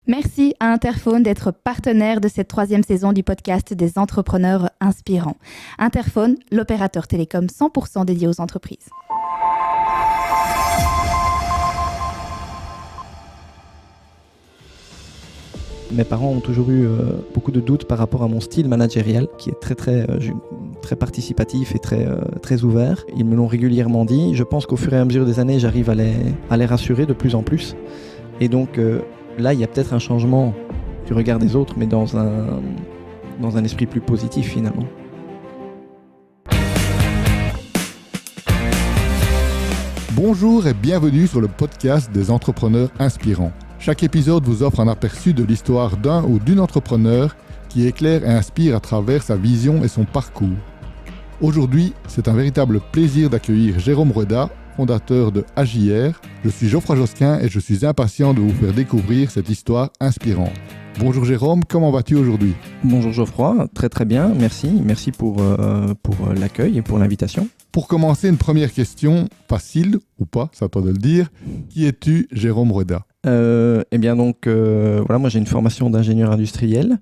Merci à Interphone d'être partenaire de cette 3e saison du podcast des entrepreneurs inspirants. Interphone, l'opérateur télécom 100% dédié aux entreprises. Mes parents ont toujours eu beaucoup de doutes par rapport à mon style managérial, qui est très participatif et très ouvert. Ils me l'ont régulièrement dit. Je pense qu'au fur et à mesure des années, j'arrive à les rassurer de plus en plus. Et donc là, il y a peut-être un changement du regard des autres, mais dans un esprit plus positif finalement. Bonjour et bienvenue sur le podcast des entrepreneurs inspirants. Chaque épisode vous offre un aperçu de l'histoire d'un ou d'une entrepreneur qui éclaire et inspire à travers sa vision et son parcours. Aujourd'hui, c'est un véritable plaisir d'accueillir Jérôme Reda, fondateur de AJR. Je suis Geoffroy Josquin et je suis impatient de vous faire découvrir cette histoire inspirante. Bonjour Jérôme, comment vas-tu aujourd'hui ? Bonjour Geoffroy, très bien, merci pour l'accueil et pour l'invitation. Pour commencer, une première question, facile ou pas, c'est à toi de le dire. Qui es-tu, Jérôme Reda ? Moi j'ai une formation d'ingénieur industriel.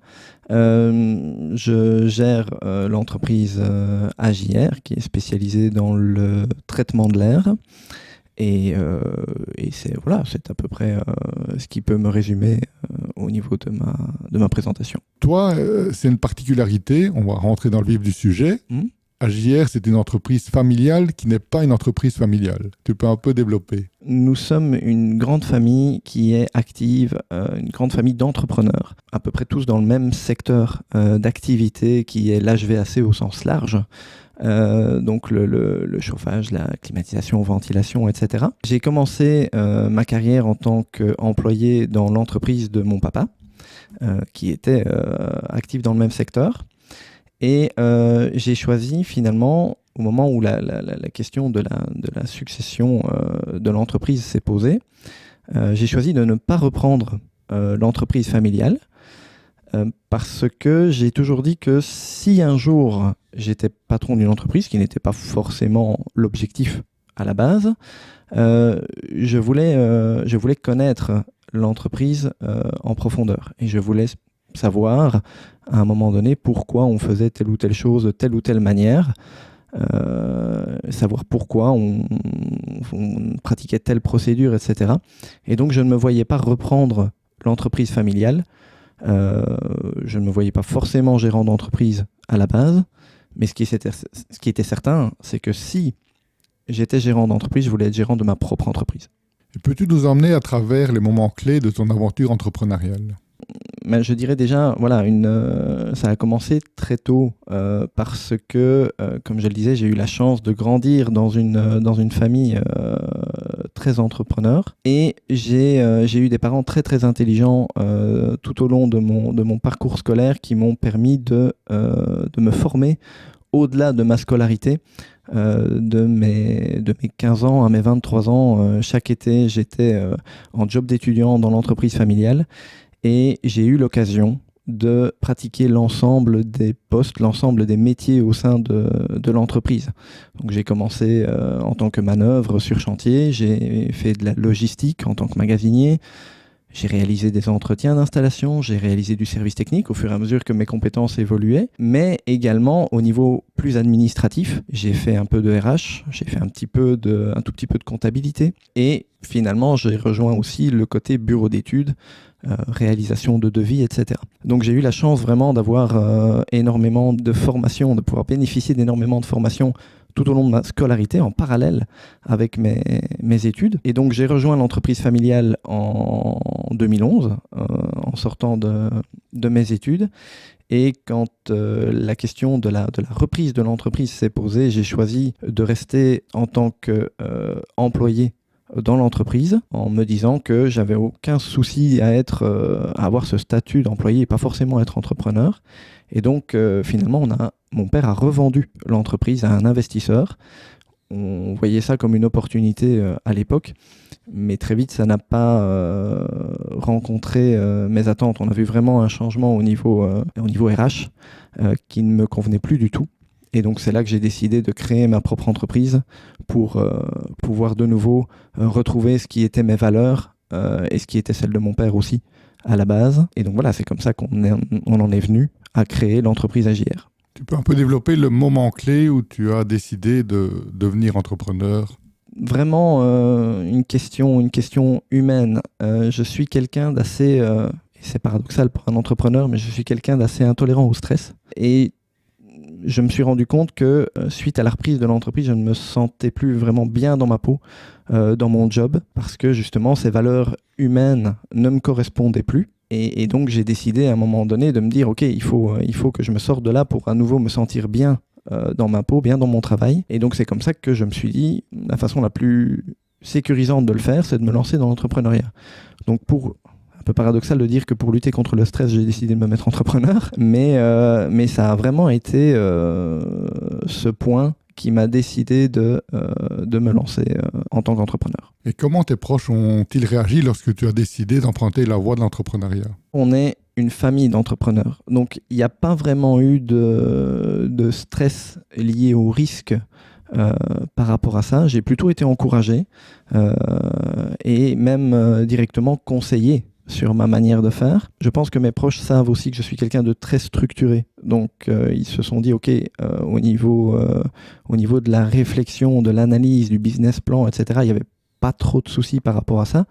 Je gère l'entreprise AJR qui est spécialisée dans le traitement de l'air. Et c'est à peu près ce qui peut me résumer au niveau de ma présentation. Toi, c'est une particularité, on va rentrer dans le vif du sujet. AJR, c'est une entreprise familiale qui n'est pas une entreprise familiale. Tu peux un peu développer ? Nous sommes une grande famille qui est active, une grande famille d'entrepreneurs, à peu près tous dans le même secteur d'activité qui est l'HVAC au sens large. Donc le chauffage, la climatisation, ventilation, etc. J'ai commencé ma carrière en tant qu'employé dans l'entreprise de mon papa, qui était actif dans le même secteur. Et j'ai choisi finalement, au moment où la question de la succession de l'entreprise s'est posée, j'ai choisi de ne pas reprendre l'entreprise familiale parce que j'ai toujours dit que si un jour j'étais patron d'une entreprise, qui n'était pas forcément l'objectif à la base, je voulais connaître l'entreprise en profondeur et je voulais savoir à un moment donné pourquoi on faisait telle ou telle chose de telle ou telle manière, savoir pourquoi on pratiquait telle procédure, etc. Et donc je ne me voyais pas reprendre l'entreprise familiale, je ne me voyais pas forcément gérant d'entreprise à la base, mais ce qui était certain, c'est que si j'étais gérant d'entreprise, je voulais être gérant de ma propre entreprise. Et peux-tu nous emmener à travers les moments clés de ton aventure entrepreneuriale ? Mais je dirais déjà, ça a commencé très tôt parce que, comme je le disais, j'ai eu la chance de grandir dans une famille très entrepreneur et j'ai eu des parents très intelligents tout au long de mon parcours scolaire qui m'ont permis de me former au-delà de ma scolarité. De mes 15 ans à mes 23 ans, chaque été, j'étais en job d'étudiant dans l'entreprise familiale. Et j'ai eu l'occasion de pratiquer l'ensemble des postes, l'ensemble des métiers au sein de l'entreprise. Donc j'ai commencé en tant que manœuvre sur chantier, j'ai fait de la logistique en tant que magasinier, j'ai réalisé des entretiens d'installation, j'ai réalisé du service technique au fur et à mesure que mes compétences évoluaient, mais également au niveau plus administratif, j'ai fait un peu de RH, j'ai fait un tout petit peu de comptabilité, et finalement j'ai rejoint aussi le côté bureau d'études, réalisation de devis, etc. Donc j'ai eu la chance vraiment d'avoir énormément de formations, de pouvoir bénéficier d'énormément de formations tout au long de ma scolarité en parallèle avec mes études. Et donc j'ai rejoint l'entreprise familiale en 2011 en sortant de mes études. Et quand la question de la reprise de l'entreprise s'est posée, j'ai choisi de rester en tant qu'employé dans l'entreprise en me disant que j'avais aucun souci à avoir ce statut d'employé et pas forcément être entrepreneur. Et donc finalement mon père a revendu l'entreprise à un investisseur. On voyait ça comme une opportunité à l'époque, mais très vite ça n'a pas rencontré mes attentes. On a vu vraiment un changement au niveau RH qui ne me convenait plus du tout. Et donc c'est là que j'ai décidé de créer ma propre entreprise pour pouvoir de nouveau retrouver ce qui était mes valeurs et ce qui était celle de mon père aussi à la base. Et donc voilà, c'est comme ça qu'on en est venu à créer l'entreprise AJR. Tu peux un peu développer le moment clé où tu as décidé de devenir entrepreneur? Vraiment une question humaine. Je suis quelqu'un d'assez, c'est paradoxal pour un entrepreneur, mais je suis quelqu'un d'assez intolérant au stress. Et je me suis rendu compte que suite à la reprise de l'entreprise, je ne me sentais plus vraiment bien dans ma peau, dans mon job, parce que justement ces valeurs humaines ne me correspondaient plus. Et donc j'ai décidé à un moment donné de me dire ok, il faut que je me sorte de là pour à nouveau me sentir bien dans ma peau, bien dans mon travail. Et donc c'est comme ça que je me suis dit, la façon la plus sécurisante de le faire, c'est de me lancer dans l'entrepreneuriat. Donc un peu paradoxal de dire que pour lutter contre le stress, j'ai décidé de me mettre entrepreneur, mais ça a vraiment été ce point qui m'a décidé de me lancer en tant qu'entrepreneur. Et comment tes proches ont-ils réagi lorsque tu as décidé d'emprunter la voie de l'entrepreneuriat? On est une famille d'entrepreneurs, donc il n'y a pas vraiment eu de stress lié au risque par rapport à ça. J'ai plutôt été encouragé et même directement conseillé sur ma manière de faire. Je pense que mes proches savent aussi que je suis quelqu'un de très structuré. Donc, ils se sont dit, OK, au niveau de la réflexion, de l'analyse, du business plan, etc., il n'y avait pas trop de soucis par rapport à ça.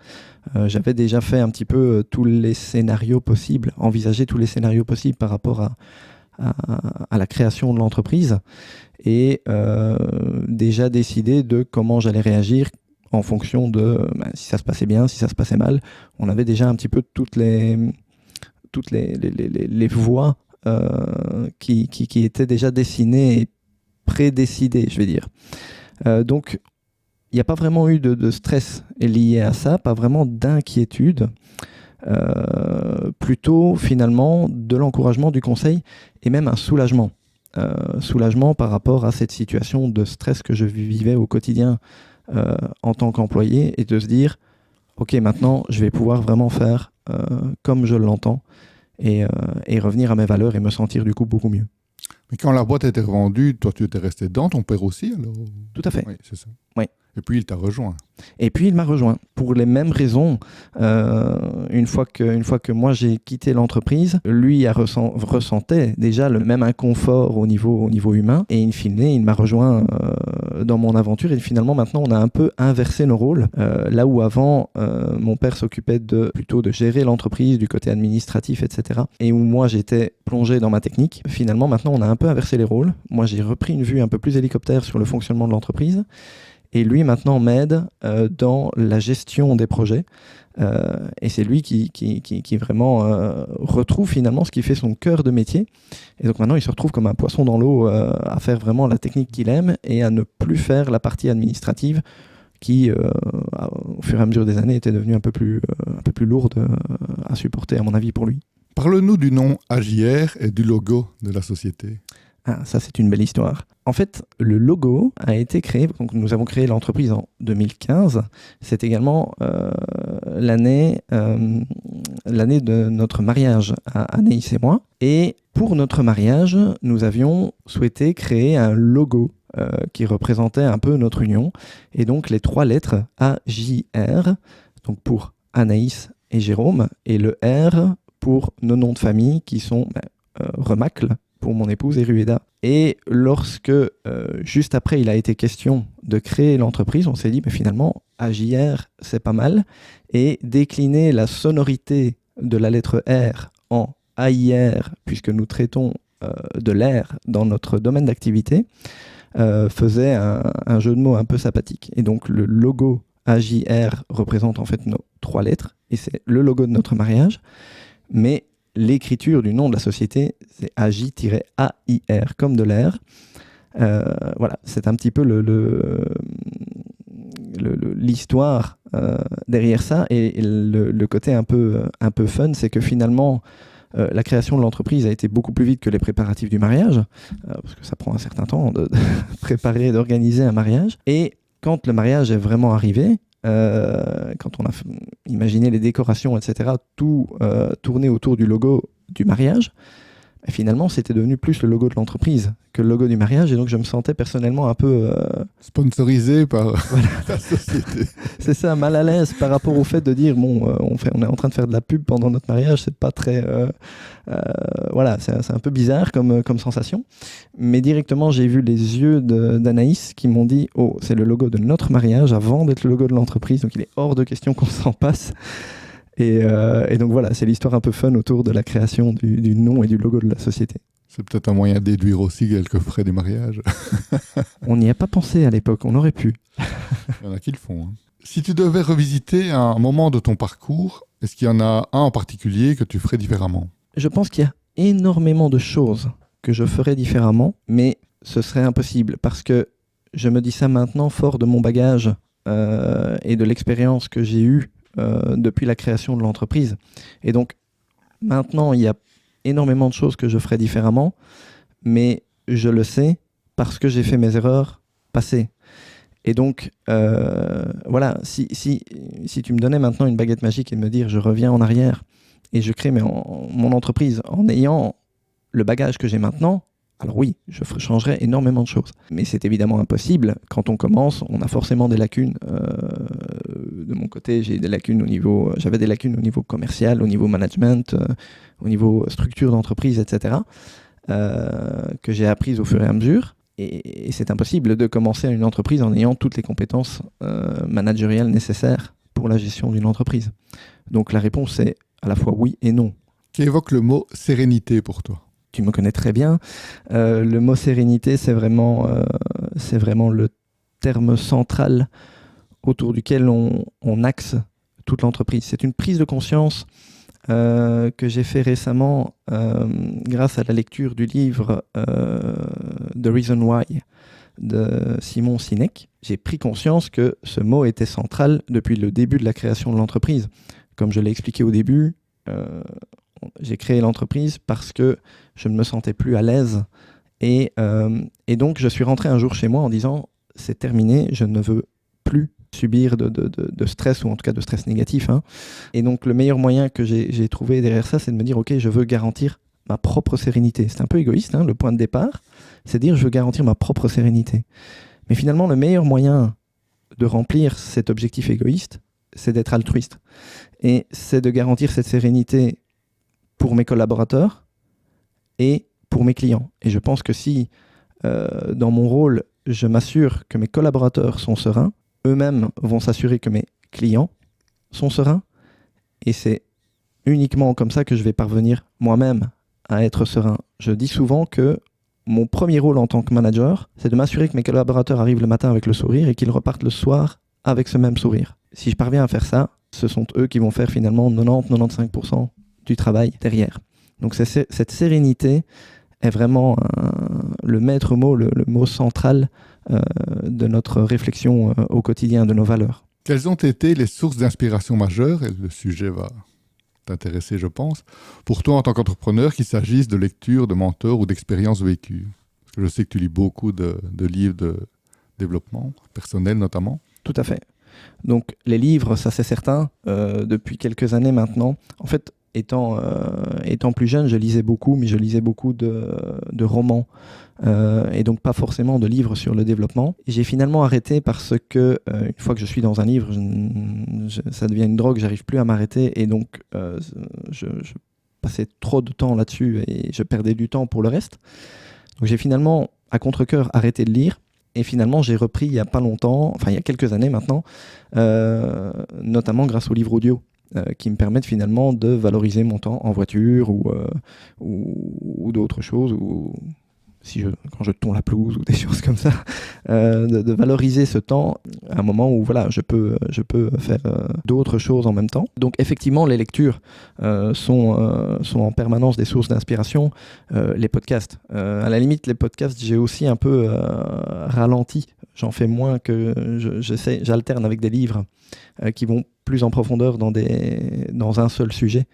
J'avais déjà fait un petit peu tous les scénarios possibles, envisagé tous les scénarios possibles par rapport à la création de l'entreprise et déjà décidé de comment j'allais réagir en fonction de si ça se passait bien, si ça se passait mal. On avait déjà un petit peu toutes les voies qui étaient déjà dessinées et prédécidées, je vais dire. Donc, il n'y a pas vraiment eu de stress lié à ça, pas vraiment d'inquiétude. Plutôt, finalement, de l'encouragement, du conseil et même un soulagement. Soulagement par rapport à cette situation de stress que je vivais au quotidien en tant qu'employé et de se dire ok, maintenant je vais pouvoir vraiment faire comme je l'entends et revenir à mes valeurs et me sentir du coup beaucoup mieux. Mais quand la boîte a été revendue, toi tu étais resté dedans, ton père aussi alors? Tout à fait. Oui, c'est ça. Oui. Et puis il t'a rejoint. Et puis il m'a rejoint pour les mêmes raisons. Une fois que moi j'ai quitté l'entreprise, lui ressentait déjà le même inconfort au niveau humain. Et in fine, il m'a rejoint dans mon aventure. Et finalement, maintenant, on a un peu inversé nos rôles. Là où avant, mon père s'occupait plutôt de gérer l'entreprise du côté administratif, etc. Et où moi j'étais plongé dans ma technique. Finalement, maintenant, on a un peu inversé les rôles. Moi, j'ai repris une vue un peu plus hélicoptère sur le fonctionnement de l'entreprise. Et lui, maintenant, m'aide dans la gestion des projets. Et c'est lui qui vraiment retrouve finalement ce qui fait son cœur de métier. Et donc maintenant, il se retrouve comme un poisson dans l'eau à faire vraiment la technique qu'il aime et à ne plus faire la partie administrative qui, au fur et à mesure des années, était devenue un peu plus lourde à supporter, à mon avis, pour lui. Parle-nous du nom AJR et du logo de la société. Ah, ça, c'est une belle histoire. En fait, le logo a été créé, donc nous avons créé l'entreprise en 2015. C'est également l'année de notre mariage à Anaïs et moi. Et pour notre mariage, nous avions souhaité créer un logo qui représentait un peu notre union. Et donc, les 3 lettres AJR, donc pour Anaïs et Jérôme, et le R pour nos noms de famille qui sont Remacle, pour mon épouse et Rueda. Et lorsque, juste après, il a été question de créer l'entreprise, on s'est dit, mais finalement, AJR, c'est pas mal. Et décliner la sonorité de la lettre R en AIR, puisque nous traitons de l'air dans notre domaine d'activité, faisait un jeu de mots un peu sympathique. Et donc, le logo AJR représente en fait nos 3 lettres, et c'est le logo de notre mariage. Mais l'écriture du nom de la société, c'est AJ-AIR, comme de l'air. Voilà, c'est un petit peu l'histoire derrière ça. Et le côté un peu fun, c'est que finalement, la création de l'entreprise a été beaucoup plus vite que les préparatifs du mariage, parce que ça prend un certain temps de préparer et d'organiser un mariage. Et quand le mariage est vraiment arrivé, quand on a imaginé les décorations, etc., tout tourné autour du logo du mariage, Et finalement, c'était devenu plus le logo de l'entreprise que le logo du mariage. Et donc, je me sentais personnellement un peu... Sponsorisé par la société. C'est ça, mal à l'aise par rapport au fait de dire, bon, on est en train de faire de la pub pendant notre mariage. C'est pas très... voilà, c'est un peu bizarre comme sensation. Mais directement, j'ai vu les yeux d'Anaïs qui m'ont dit, oh, c'est le logo de notre mariage avant d'être le logo de l'entreprise. Donc, il est hors de question qu'on s'en passe. Et donc voilà, c'est l'histoire un peu fun autour de la création du nom et du logo de la société. C'est peut-être un moyen de déduire aussi quelques frais du mariage. On n'y a pas pensé à l'époque, on aurait pu. Il y en a qui le font. Hein. Si tu devais revisiter un moment de ton parcours, est-ce qu'il y en a un en particulier que tu ferais différemment ? Je pense qu'il y a énormément de choses que je ferais différemment, mais ce serait impossible parce que je me dis ça maintenant fort de mon bagage et de l'expérience que j'ai eue depuis la création de l'entreprise. Et donc, maintenant, il y a énormément de choses que je ferais différemment, mais je le sais parce que j'ai fait mes erreurs passées. Et donc, voilà, si tu me donnais maintenant une baguette magique et me dire je reviens en arrière et je crée mon entreprise en ayant le bagage que j'ai maintenant, alors oui, je changerais énormément de choses. Mais c'est évidemment impossible. Quand on commence, on a forcément des lacunes. De mon côté, j'avais des lacunes au niveau commercial, au niveau management, au niveau structure d'entreprise, etc., que j'ai apprises au fur et à mesure. Et c'est impossible de commencer une entreprise en ayant toutes les compétences managériales nécessaires pour la gestion d'une entreprise. Donc la réponse est à la fois oui et non. Qu'évoque le mot sérénité pour toi ? Tu me connais très bien. Le mot sérénité, c'est vraiment le terme central autour duquel on axe toute l'entreprise. C'est une prise de conscience que j'ai fait récemment grâce à la lecture du livre The Reason Why de Simon Sinek. J'ai pris conscience que ce mot était central depuis le début de la création de l'entreprise. Comme je l'ai expliqué au début, j'ai créé l'entreprise parce que je ne me sentais plus à l'aise et donc je suis rentré un jour chez moi en disant c'est terminé, je ne veux plus subir de stress ou en tout cas de stress négatif. Hein. Et donc le meilleur moyen que j'ai trouvé derrière ça, c'est de me dire ok, je veux garantir ma propre sérénité. C'est un peu égoïste, hein, le point de départ, c'est de dire je veux garantir ma propre sérénité. Mais finalement le meilleur moyen de remplir cet objectif égoïste, c'est d'être altruiste. Et c'est de garantir cette sérénité pour mes collaborateurs et pour mes clients. Et je pense que si, dans mon rôle, je m'assure que mes collaborateurs sont sereins, eux-mêmes vont s'assurer que mes clients sont sereins. Et c'est uniquement comme ça que je vais parvenir moi-même à être serein. Je dis souvent que mon premier rôle en tant que manager, c'est de m'assurer que mes collaborateurs arrivent le matin avec le sourire et qu'ils repartent le soir avec ce même sourire. Si je parviens à faire ça, ce sont eux qui vont faire finalement 90-95% du travail derrière. Donc cette sérénité est vraiment le maître mot, le mot central de notre réflexion au quotidien, de nos valeurs. Quelles ont été les sources d'inspiration majeures, et le sujet va t'intéresser je pense, pour toi en tant qu'entrepreneur, qu'il s'agisse de lecture, de mentors ou d'expériences vécues ? Parce que je sais que tu lis beaucoup de livres de développement personnel notamment. Tout à fait. Donc les livres, ça c'est certain, depuis quelques années maintenant. En fait, étant plus jeune, je lisais beaucoup, mais je lisais beaucoup de romans et donc pas forcément de livres sur le développement. Et j'ai finalement arrêté parce que une fois que je suis dans un livre, ça devient une drogue, j'arrive plus à m'arrêter et donc je passais trop de temps là-dessus et je perdais du temps pour le reste. Donc j'ai finalement, à contre-cœur, arrêté de lire. Et finalement, j'ai repris il y a pas longtemps, enfin il y a quelques années maintenant, notamment grâce aux livres audio, qui me permettent finalement de valoriser mon temps en voiture ou d'autres choses, ou quand je tonds la pelouse ou des choses comme ça, de valoriser ce temps à un moment où voilà, je peux faire d'autres choses en même temps. Donc effectivement, les lectures sont en permanence des sources d'inspiration. Les podcasts, à la limite, les podcasts, j'ai aussi un peu ralenti. J'en fais moins que j'alterne avec des livres qui vont plus en profondeur dans un seul sujet,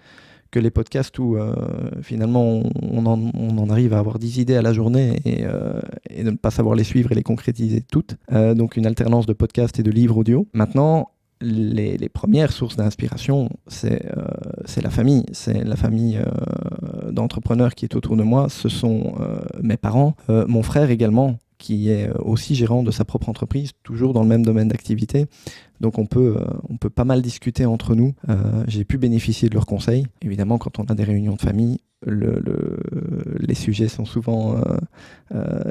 que les podcasts où finalement on en arrive à avoir 10 idées à la journée et de ne pas savoir les suivre et les concrétiser toutes. Donc une alternance de podcasts et de livres audio. Maintenant, les premières sources d'inspiration, c'est la famille. C'est la famille d'entrepreneurs qui est autour de moi. Ce sont mes parents, mon frère également, qui est aussi gérant de sa propre entreprise, toujours dans le même domaine d'activité. Donc on peut pas mal discuter entre nous. J'ai pu bénéficier de leurs conseils. Évidemment, quand on a des réunions de famille, les sujets sont souvent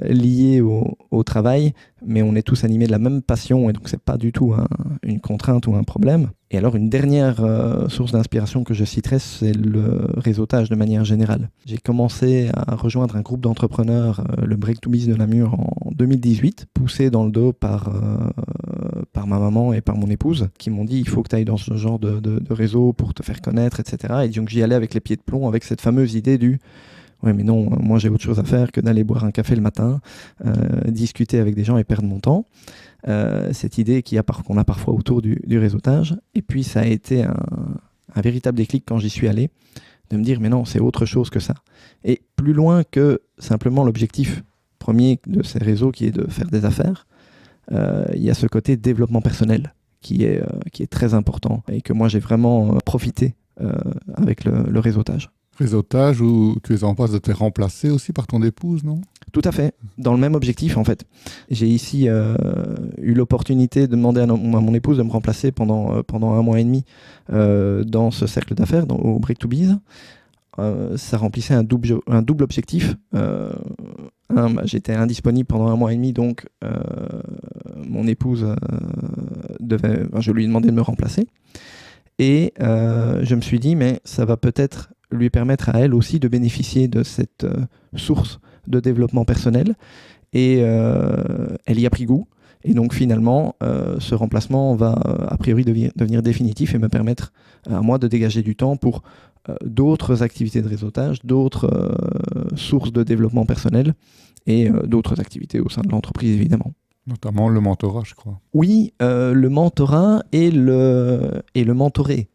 liés au travail, mais on est tous animés de la même passion, et donc c'est pas du tout une contrainte ou un problème. Et alors une dernière source d'inspiration que je citerai, c'est le réseautage de manière générale. J'ai commencé à rejoindre un groupe d'entrepreneurs, le Break to Biz de Namur, en 2018, poussé dans le dos par ma maman et par mon épouse, qui m'ont dit il faut que tu ailles dans ce genre de réseau pour te faire connaître, etc. Et donc j'y allais avec les pieds de plomb, avec cette fameuse idée du ouais mais non, moi j'ai autre chose à faire que d'aller boire un café le matin, discuter avec des gens et perdre mon temps. Cette idée qu'on a parfois autour du réseautage. Et puis ça a été un véritable déclic quand j'y suis allé, de me dire mais non, c'est autre chose que ça. Et plus loin que simplement l'objectif premier de ces réseaux qui est de faire des affaires, il y a ce côté développement personnel qui est très important et que moi j'ai vraiment profité avec le réseautage. Réseautage où tu es en passe de te remplacer aussi par ton épouse, non ? Tout à fait, dans le même objectif en fait. J'ai ici eu l'opportunité de demander à mon épouse de me remplacer pendant 1 mois et demi dans ce cercle d'affaires, au Break to Biz. Ça remplissait un double objectif. J'étais indisponible pendant 1 mois et demi, donc mon épouse je lui ai demandé de me remplacer. Et je me suis dit, mais ça va peut-être lui permettre à elle aussi de bénéficier de cette source de développement personnel. Et elle y a pris goût. Et donc finalement, ce remplacement va a priori devenir définitif et me permettre à moi de dégager du temps pour d'autres activités de réseautage, d'autres sources de développement personnel et d'autres activités au sein de l'entreprise évidemment. Notamment le mentorat, je crois. Oui, le mentorat et le mentoré.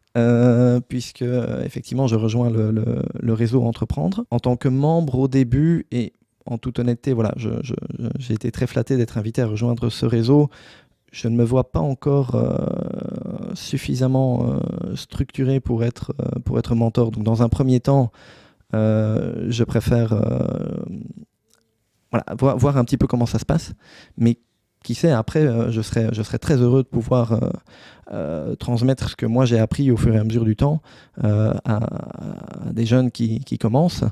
Puisque effectivement je rejoins le réseau Entreprendre en tant que membre au début, et en toute honnêteté voilà, j'ai été très flatté d'être invité à rejoindre ce réseau. Je ne me vois pas encore suffisamment structuré pour être mentor. Donc dans un premier temps, je préfère voir un petit peu comment ça se passe, mais qui sait, après, je serais très heureux de pouvoir transmettre ce que moi j'ai appris au fur et à mesure du temps à des jeunes qui commencent.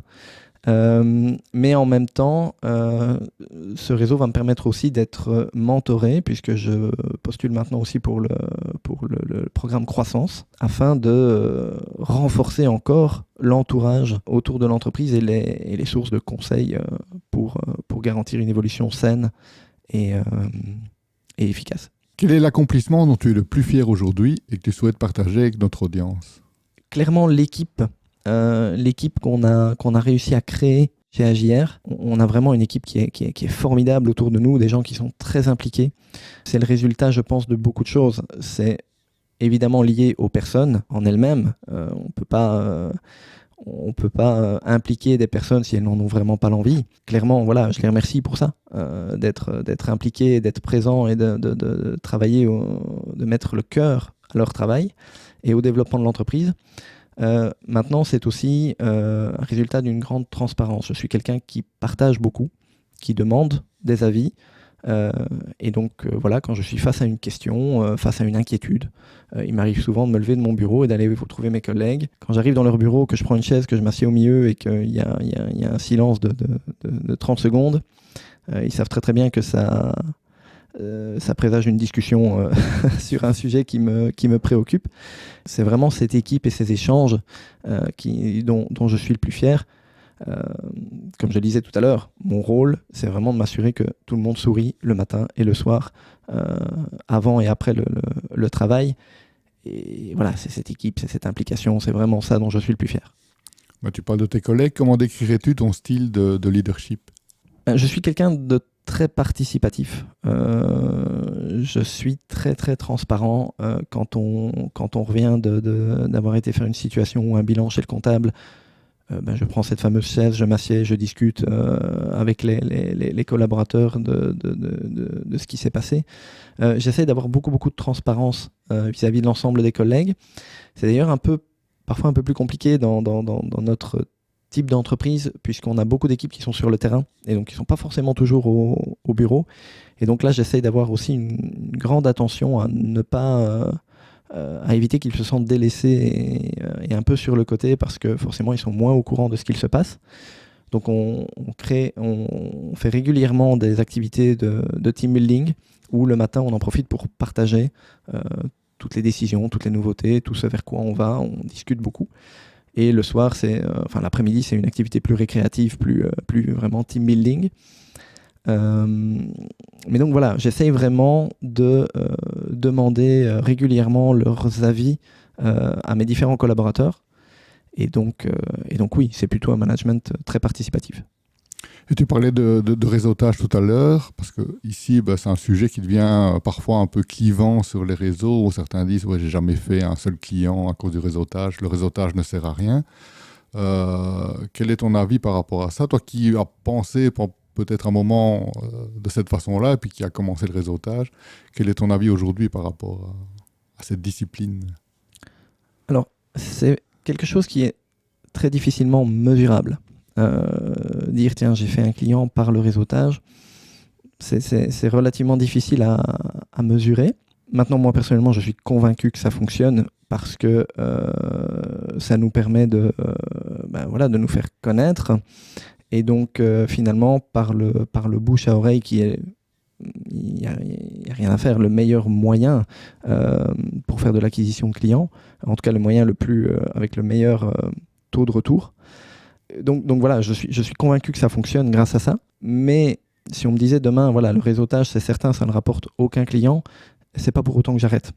Mais en même temps, ce réseau va me permettre aussi d'être mentoré, puisque je postule maintenant aussi pour le programme Croissance, afin de renforcer encore l'entourage autour de l'entreprise et les sources de conseils pour garantir une évolution saine et efficace. Quel est l'accomplissement dont tu es le plus fier aujourd'hui et que tu souhaites partager avec notre audience ? Clairement, l'équipe qu'on a réussi à créer chez AJR. On a vraiment une équipe qui est formidable autour de nous, des gens qui sont très impliqués. C'est le résultat, je pense, de beaucoup de choses. C'est évidemment lié aux personnes en elles-mêmes. On peut pas impliquer des personnes si elles n'en ont vraiment pas l'envie. Clairement, voilà, je les remercie pour ça, d'être impliqués, d'être présents et de travailler, de mettre le cœur à leur travail et au développement de l'entreprise. Maintenant, c'est aussi un résultat d'une grande transparence. Je suis quelqu'un qui partage beaucoup, qui demande des avis. Et donc, voilà, quand je suis face à une question, face à une inquiétude, il m'arrive souvent de me lever de mon bureau et d'aller retrouver mes collègues. Quand j'arrive dans leur bureau, que je prends une chaise, que je m'assieds au milieu et qu'il y a un silence de 30 secondes, ils savent très très bien que ça présage une discussion sur un sujet qui me préoccupe. C'est vraiment cette équipe et ces échanges dont je suis le plus fier. Comme je le disais tout à l'heure, mon rôle, c'est vraiment de m'assurer que tout le monde sourit le matin et le soir, avant et après le travail. Et voilà, c'est cette équipe, c'est cette implication, c'est vraiment ça dont je suis le plus fier. Tu parles de tes collègues, comment décrirais-tu ton style de leadership ? Je suis quelqu'un de très participatif. Je suis très très transparent quand on revient d'avoir été faire une situation ou un bilan chez le comptable. je prends cette fameuse chaise, je m'assieds, je discute avec les collaborateurs de ce qui s'est passé. J'essaie d'avoir beaucoup de transparence vis-à-vis de l'ensemble des collègues. C'est d'ailleurs parfois un peu plus compliqué dans notre type d'entreprise, puisqu'on a beaucoup d'équipes qui sont sur le terrain et donc qui ne sont pas forcément toujours au bureau. Et donc là, j'essaye d'avoir aussi une grande attention à ne pas... à éviter qu'ils se sentent délaissés et un peu sur le côté, parce que forcément, ils sont moins au courant de ce qu'il se passe. Donc on fait régulièrement des activités de team building, où le matin, on en profite pour partager toutes les décisions, toutes les nouveautés, tout ce vers quoi on va, on discute beaucoup. Et le soir, l'après-midi, c'est une activité plus récréative, plus vraiment team building. Mais donc voilà, j'essaye vraiment de demander régulièrement leurs avis à mes différents collaborateurs. Et donc oui, c'est plutôt un management très participatif. Et tu parlais de réseautage tout à l'heure, parce que ici, c'est un sujet qui devient parfois un peu clivant sur les réseaux, où certains disent j'ai jamais fait un seul client à cause du réseautage, le réseautage ne sert à rien. Quel est ton avis par rapport à ça? Toi qui as pensé peut-être un moment de cette façon-là, et puis qui a commencé le réseautage, quel est ton avis aujourd'hui par rapport à cette discipline? Alors, c'est quelque chose qui est très difficilement mesurable. Dire tiens, j'ai fait un client par le réseautage, c'est relativement difficile à mesurer. Maintenant, moi personnellement, je suis convaincu que ça fonctionne, parce que ça nous permet de nous faire connaître. Et donc finalement, par le bouche à oreille, il n'y a rien à faire, le meilleur moyen pour faire de l'acquisition de clients, en tout cas le moyen avec le meilleur taux de retour. Donc voilà, je suis convaincu que ça fonctionne grâce à ça. Mais si on me disait demain, le réseautage, c'est certain, ça ne rapporte aucun client, c'est pas pour autant que j'arrête.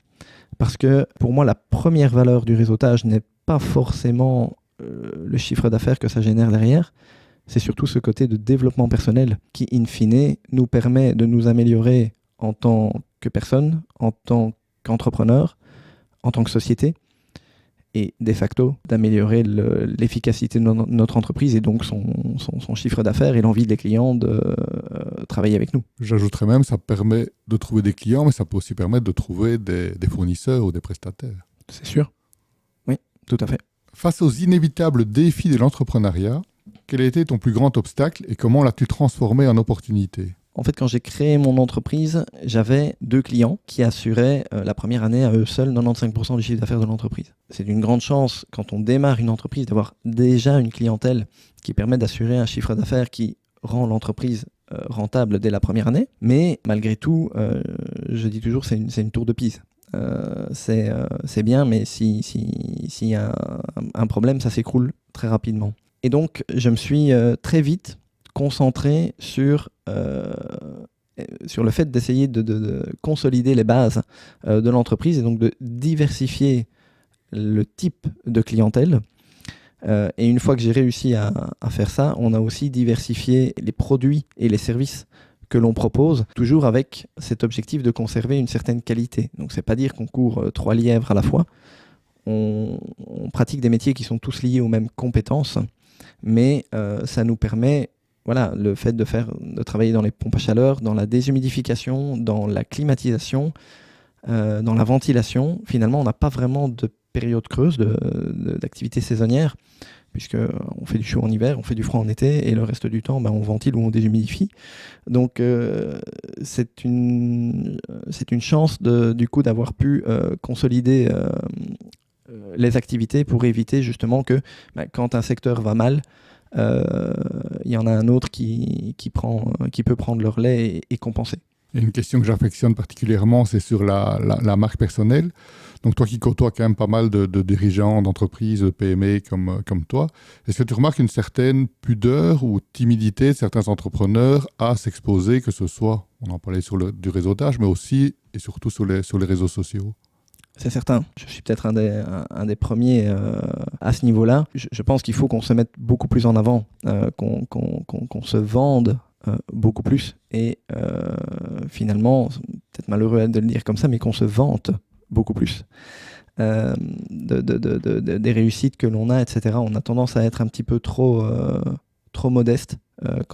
Parce que pour moi, la première valeur du réseautage n'est pas forcément le chiffre d'affaires que ça génère derrière. C'est surtout ce côté de développement personnel qui, in fine, nous permet de nous améliorer en tant que personne, en tant qu'entrepreneur, en tant que société, et de facto d'améliorer l'efficacité de notre entreprise et donc son chiffre d'affaires et l'envie des clients de travailler avec nous. J'ajouterais même, ça permet de trouver des clients, mais ça peut aussi permettre de trouver des fournisseurs ou des prestataires. C'est sûr. Oui, tout à fait. Face aux inévitables défis de l'entrepreneuriat, quel a été ton plus grand obstacle et comment l'as-tu transformé en opportunité? En fait, quand j'ai créé mon entreprise, j'avais 2 clients qui assuraient la première année à eux seuls 95% du chiffre d'affaires de l'entreprise. C'est une grande chance quand on démarre une entreprise d'avoir déjà une clientèle qui permet d'assurer un chiffre d'affaires qui rend l'entreprise rentable dès la première année. Mais malgré tout, je dis toujours, c'est une tour de Pise. C'est bien, mais s'il y a un problème, ça s'écroule très rapidement. Et donc, je me suis très vite concentré sur le fait d'essayer de consolider les bases de l'entreprise et donc de diversifier le type de clientèle. Et une fois que j'ai réussi à faire ça, on a aussi diversifié les produits et les services que l'on propose, toujours avec cet objectif de conserver une certaine qualité. Donc c'est pas dire qu'on court 3 lièvres à la fois. On pratique des métiers qui sont tous liés aux mêmes compétences, mais ça nous permet, le fait de travailler dans les pompes à chaleur, dans la déshumidification, dans la climatisation, dans la ventilation. Finalement, on n'a pas vraiment de période creuse d'activité saisonnière, puisqu'on fait du chaud en hiver, on fait du froid en été, et le reste du temps, on ventile ou on déshumidifie. Donc, c'est une chance du coup d'avoir pu consolider les activités pour éviter justement que quand un secteur va mal, il y en a un autre qui peut prendre le relais et compenser. Et une question que j'affectionne particulièrement, c'est sur la marque personnelle. Donc toi qui côtoies quand même pas mal de dirigeants d'entreprises, de PME comme toi, est-ce que tu remarques une certaine pudeur ou timidité de certains entrepreneurs à s'exposer, que ce soit, on en parlait du réseautage, mais aussi et surtout sur les réseaux sociaux? C'est certain. Je suis peut-être un des premiers à ce niveau-là. Je pense qu'il faut qu'on se mette beaucoup plus en avant, qu'on se vende beaucoup plus et finalement, c'est peut-être malheureux de le dire comme ça, mais qu'on se vante beaucoup plus. des réussites que l'on a, etc. On a tendance à être un petit peu trop modeste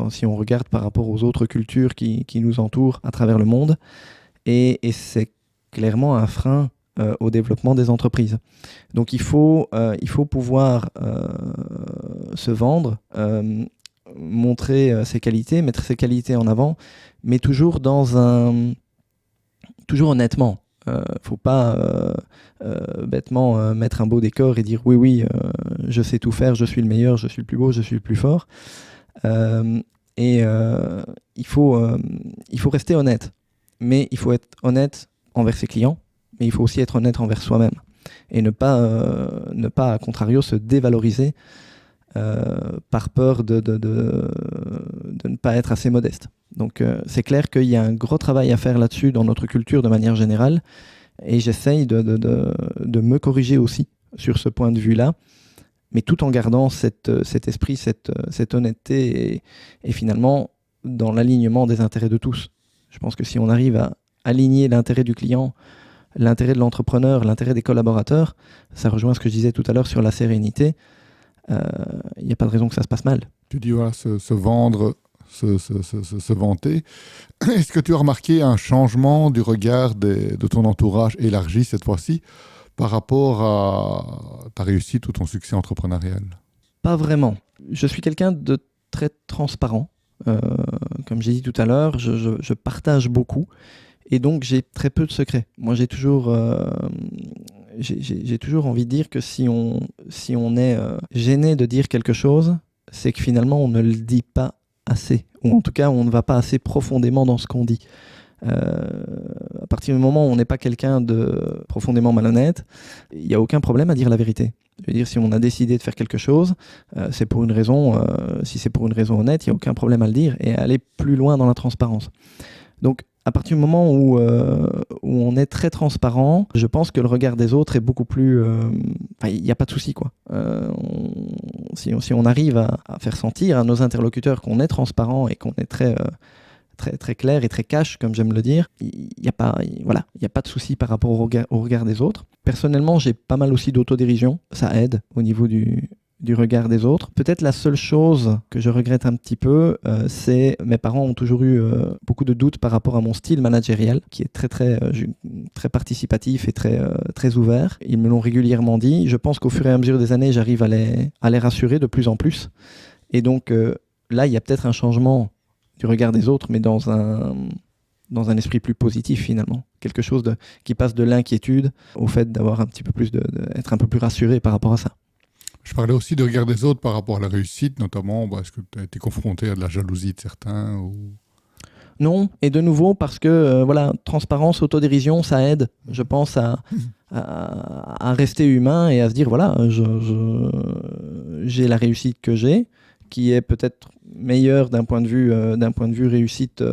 si on regarde par rapport aux autres cultures qui nous entourent à travers le monde. Et c'est clairement un frein au développement des entreprises. Donc il faut pouvoir se vendre, montrer ses qualités, mettre ses qualités en avant, mais toujours honnêtement. Faut pas bêtement mettre un beau décor et dire oui, je sais tout faire, je suis le meilleur, je suis le plus beau, je suis le plus fort. Il faut rester honnête, mais il faut être honnête envers ses clients, mais il faut aussi être honnête envers soi-même et ne pas à contrario se dévaloriser par peur de ne pas être assez modeste. Donc c'est clair qu'il y a un gros travail à faire là-dessus dans notre culture de manière générale, et j'essaye de me corriger aussi sur ce point de vue-là, mais tout en gardant cet esprit, cette honnêteté et finalement dans l'alignement des intérêts de tous. Je pense que si on arrive à aligner l'intérêt du client, l'intérêt de l'entrepreneur, l'intérêt des collaborateurs, ça rejoint ce que je disais tout à l'heure sur la sérénité, il n'y a pas de raison que ça se passe mal. Tu dis voilà, se vendre, se vanter. Est-ce que tu as remarqué un changement du regard de ton entourage élargi cette fois-ci par rapport à ta réussite ou ton succès entrepreneurial? Pas vraiment. Je suis quelqu'un de très transparent. Comme j'ai dit tout à l'heure, je partage beaucoup et donc j'ai très peu de secrets. Moi, j'ai toujours envie de dire que si on est gêné de dire quelque chose, c'est que finalement on ne le dit pas assez, ou en tout cas on ne va pas assez profondément dans ce qu'on dit. À partir du moment où on n'est pas quelqu'un de profondément malhonnête, il n'y a aucun problème à dire la vérité. Je veux dire, si on a décidé de faire quelque chose, c'est pour une raison, si c'est pour une raison honnête, il n'y a aucun problème à le dire et à aller plus loin dans la transparence. Donc, à partir du moment où on est très transparent, je pense que le regard des autres est beaucoup plus... il n'y a pas de souci, quoi. Si on arrive à faire sentir à nos interlocuteurs qu'on est transparent et qu'on est très clair et très cash, comme j'aime le dire, il n'y a pas de souci par rapport au regard des autres. Personnellement, j'ai pas mal aussi d'autodérision. Ça aide au niveau du regard des autres. Peut-être la seule chose que je regrette un petit peu, c'est mes parents ont toujours eu beaucoup de doutes par rapport à mon style managérial, qui est très participatif et très ouvert. Ils me l'ont régulièrement dit. Je pense qu'au fur et à mesure des années, j'arrive à les rassurer de plus en plus. Et donc là, il y a peut-être un changement du regard des autres, mais dans un esprit plus positif finalement. Quelque chose qui passe de l'inquiétude au fait d'avoir un petit peu plus être un peu plus rassuré par rapport à ça. Je parlais aussi du regard des autres par rapport à la réussite, notamment, est-ce que tu as été confronté à de la jalousie de certains ou... Non, et de nouveau parce que transparence, autodérision, ça aide, je pense, à rester humain et à se dire j'ai la réussite que j'ai, qui est peut-être meilleure d'un point de vue réussite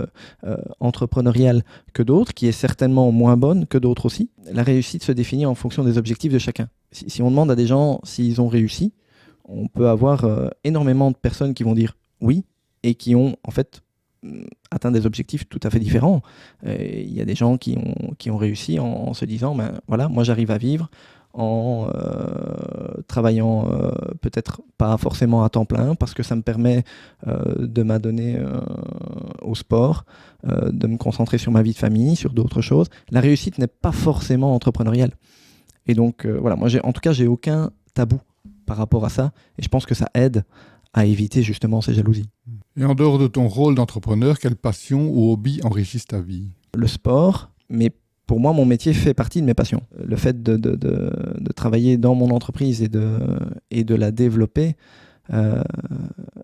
entrepreneuriale que d'autres, qui est certainement moins bonne que d'autres aussi. La réussite se définit en fonction des objectifs de chacun. Si on demande à des gens s'ils ont réussi, on peut avoir énormément de personnes qui vont dire oui et qui ont en fait atteint des objectifs tout à fait différents. Il y a des gens qui ont réussi en se disant moi j'arrive à vivre en travaillant peut-être pas forcément à temps plein parce que ça me permet de m'adonner au sport, de me concentrer sur ma vie de famille, sur d'autres choses. La réussite n'est pas forcément entrepreneuriale. Et donc moi j'ai aucun tabou par rapport à ça et je pense que ça aide à éviter justement ces jalousies. Et en dehors de ton rôle d'entrepreneur, quelle passion ou hobby enrichissent ta vie? Le sport, mais pour moi, mon métier fait partie de mes passions. Le fait de travailler dans mon entreprise et de la développer,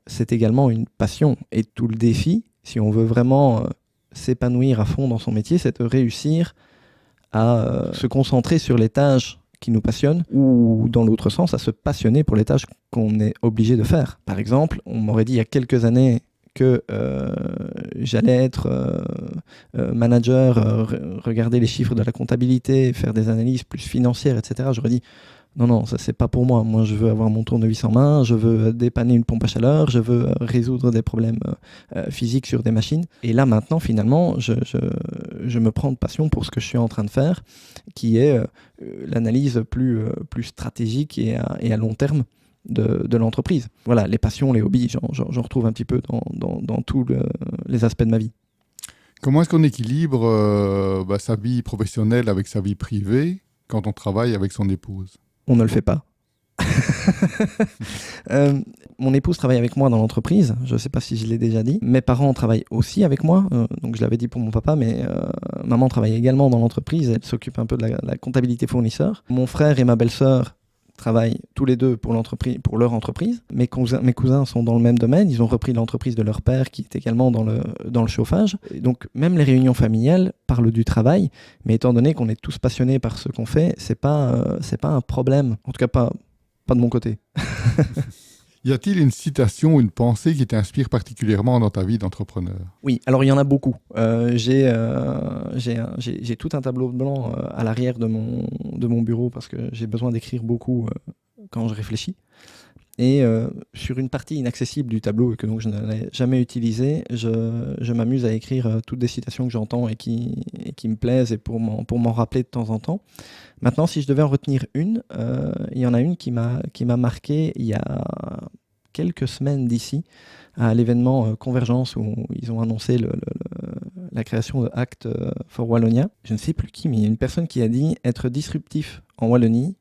c'est également une passion. Et tout le défi, si on veut vraiment s'épanouir à fond dans son métier, c'est de réussir à se concentrer sur les tâches qui nous passionnent ou, dans l'autre sens, à se passionner pour les tâches qu'on est obligé de faire. Par exemple, on m'aurait dit il y a quelques années que j'allais être manager, regarder les chiffres de la comptabilité, faire des analyses plus financières, etc. J'aurais dit, Non, ça c'est pas pour moi. Moi, je veux avoir mon tournevis en main, je veux dépanner une pompe à chaleur, je veux résoudre des problèmes physiques sur des machines. Et là, maintenant, finalement, je me prends de passion pour ce que je suis en train de faire, qui est l'analyse plus stratégique et à long terme de l'entreprise. Voilà, les passions, les hobbies, j'en retrouve un petit peu dans tous les aspects de ma vie. Comment est-ce qu'on équilibre sa vie professionnelle avec sa vie privée quand on travaille avec son épouse? On ne le fait pas. Mon épouse travaille avec moi dans l'entreprise, je ne sais pas si je l'ai déjà dit. Mes parents travaillent aussi avec moi, donc je l'avais dit pour mon papa, mais maman travaille également dans l'entreprise, elle s'occupe un peu de la comptabilité fournisseur. Mon frère et ma belle-sœur travaillent tous les deux pour leur entreprise. Mes cousins sont dans le même domaine, ils ont repris l'entreprise de leur père qui est également dans le chauffage. Et donc même les réunions familiales parlent du travail, mais étant donné qu'on est tous passionnés par ce qu'on fait, c'est pas un problème, en tout cas pas de mon côté. Y a-t-il une citation ou une pensée qui t'inspire particulièrement dans ta vie d'entrepreneur? Oui, alors il y en a beaucoup. J'ai tout un tableau blanc à l'arrière de mon bureau parce que j'ai besoin d'écrire beaucoup quand je réfléchis. Et sur une partie inaccessible du tableau et que donc je n'ai jamais utilisée, je m'amuse à écrire toutes des citations que j'entends et qui me plaisent et pour m'en rappeler de temps en temps. Maintenant, si je devais en retenir une, il y en a une qui m'a marqué il y a quelques semaines d'ici, à l'événement Convergence où ils ont annoncé la création de Act for Wallonia. Je ne sais plus qui, mais il y a une personne qui a dit « Être disruptif en Wallonie,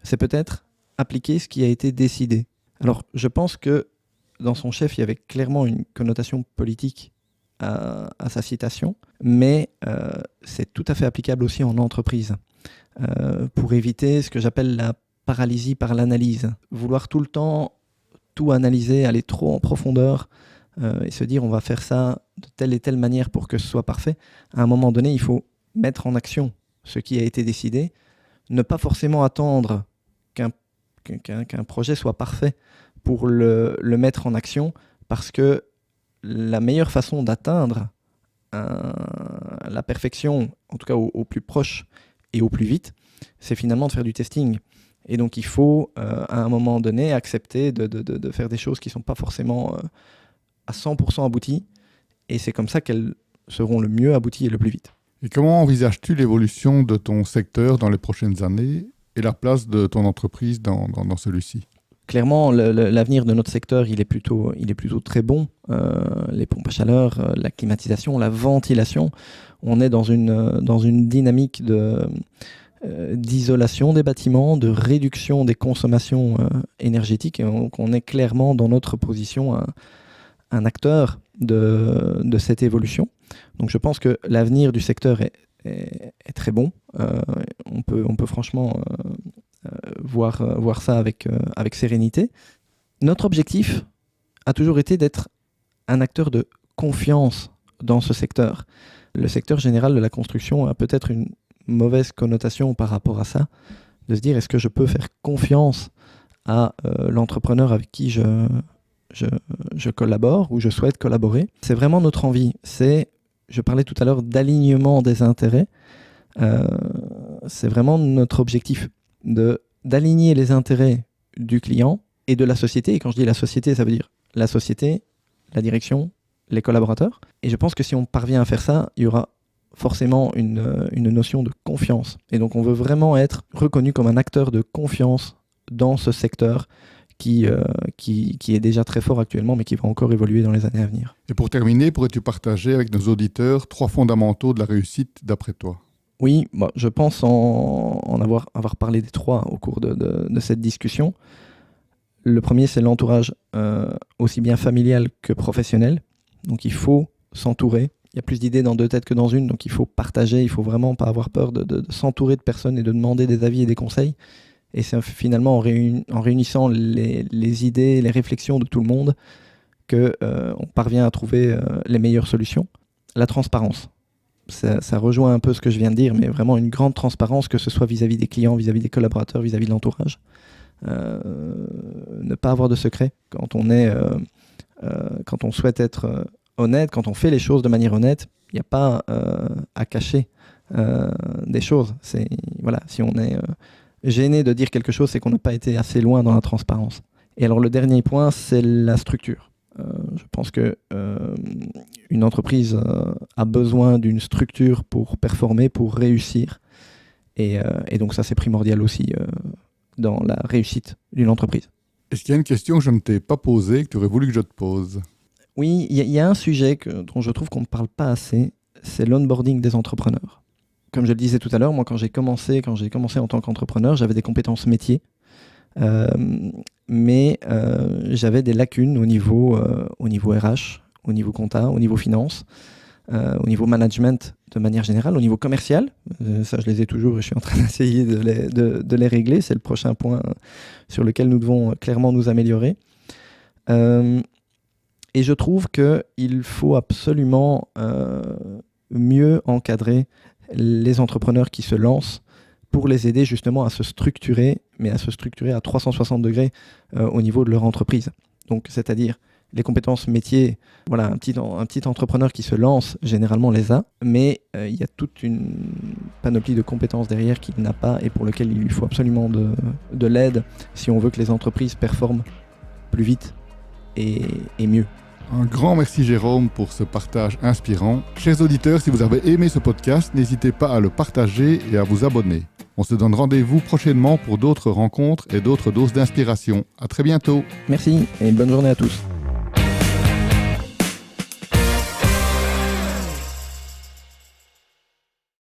c'est peut-être appliquer ce qui a été décidé ». Alors, je pense que dans son chef, il y avait clairement une connotation politique à sa citation, mais c'est tout à fait applicable aussi en entreprise, pour éviter ce que j'appelle la paralysie par l'analyse. Vouloir tout le temps tout analyser, aller trop en profondeur et se dire on va faire ça de telle et telle manière pour que ce soit parfait. À un moment donné, il faut mettre en action ce qui a été décidé, ne pas forcément attendre qu'un projet soit parfait pour le mettre en action, parce que la meilleure façon d'atteindre la perfection, en tout cas au plus proche et au plus vite, c'est finalement de faire du testing. Et donc il faut, à un moment donné, accepter de faire des choses qui ne sont pas forcément à 100% abouties, et c'est comme ça qu'elles seront le mieux abouties et le plus vite. Et comment envisages-tu l'évolution de ton secteur dans les prochaines années et la place de ton entreprise dans celui-ci? Clairement, l'avenir de notre secteur, il est plutôt très bon. Les pompes à chaleur, la climatisation, la ventilation, on est dans une dynamique d'isolation des bâtiments, de réduction des consommations énergétiques. Et donc on est clairement dans notre position un acteur de cette évolution. Donc je pense que l'avenir du secteur est très bon. On peut franchement voir ça avec sérénité. Notre objectif a toujours été d'être un acteur de confiance dans ce secteur. Le secteur général de la construction a peut-être une mauvaise connotation par rapport à ça, de se dire est-ce que je peux faire confiance à l'entrepreneur avec qui je collabore ou je souhaite collaborer. C'est vraiment notre envie. Je parlais tout à l'heure d'alignement des intérêts. C'est vraiment notre objectif d'aligner les intérêts du client et de la société. Et quand je dis la société, ça veut dire la société, la direction, les collaborateurs. Et je pense que si on parvient à faire ça, il y aura forcément une notion de confiance. Et donc on veut vraiment être reconnu comme un acteur de confiance dans ce secteur qui est déjà très fort actuellement, mais qui va encore évoluer dans les années à venir. Et pour terminer, pourrais-tu partager avec nos auditeurs 3 fondamentaux de la réussite d'après toi? Oui, je pense en avoir parlé des 3 au cours de cette discussion. Le premier, c'est l'entourage aussi bien familial que professionnel. Donc il faut s'entourer. Il y a plus d'idées dans 2 têtes que dans une, donc il faut partager, il faut vraiment pas avoir peur de s'entourer de personnes et de demander des avis et des conseils. Et c'est finalement en réunissant les idées, les réflexions de tout le monde qu'on parvient à trouver les meilleures solutions. La transparence. Ça rejoint un peu ce que je viens de dire, mais vraiment une grande transparence, que ce soit vis-à-vis des clients, vis-à-vis des collaborateurs, vis-à-vis de l'entourage. Ne pas avoir de secret quand on souhaite être honnête, quand on fait les choses de manière honnête, il n'y a pas à cacher des choses. Si on est gêné de dire quelque chose, c'est qu'on n'a pas été assez loin dans la transparence. Et alors le dernier point, c'est la structure. Je pense que une entreprise a besoin d'une structure pour performer, pour réussir. Et donc ça, c'est primordial aussi dans la réussite d'une entreprise. Est-ce qu'il y a une question que je ne t'ai pas posée, que tu aurais voulu que je te pose? Oui, il y a un sujet dont je trouve qu'on ne parle pas assez, c'est l'onboarding des entrepreneurs. Comme je le disais tout à l'heure, moi quand j'ai commencé en tant qu'entrepreneur, j'avais des compétences métiers, mais j'avais des lacunes au niveau RH, au niveau compta, au niveau finance, au niveau management de manière générale, au niveau commercial. Ça, je les ai toujours et je suis en train d'essayer de les régler. C'est le prochain point sur lequel nous devons clairement nous améliorer. Et je trouve qu'il faut absolument mieux encadrer les entrepreneurs qui se lancent pour les aider justement à se structurer, mais à se structurer à 360 degrés au niveau de leur entreprise. Donc, c'est-à-dire les compétences métiers, voilà, un petit entrepreneur qui se lance, généralement les a, mais il y a toute une panoplie de compétences derrière qu'il n'a pas et pour lequel il lui faut absolument de l'aide si on veut que les entreprises performent plus vite et mieux. Un grand merci Jérôme pour ce partage inspirant. Chers auditeurs, si vous avez aimé ce podcast, n'hésitez pas à le partager et à vous abonner. On se donne rendez-vous prochainement pour d'autres rencontres et d'autres doses d'inspiration. À très bientôt. Merci et bonne journée à tous.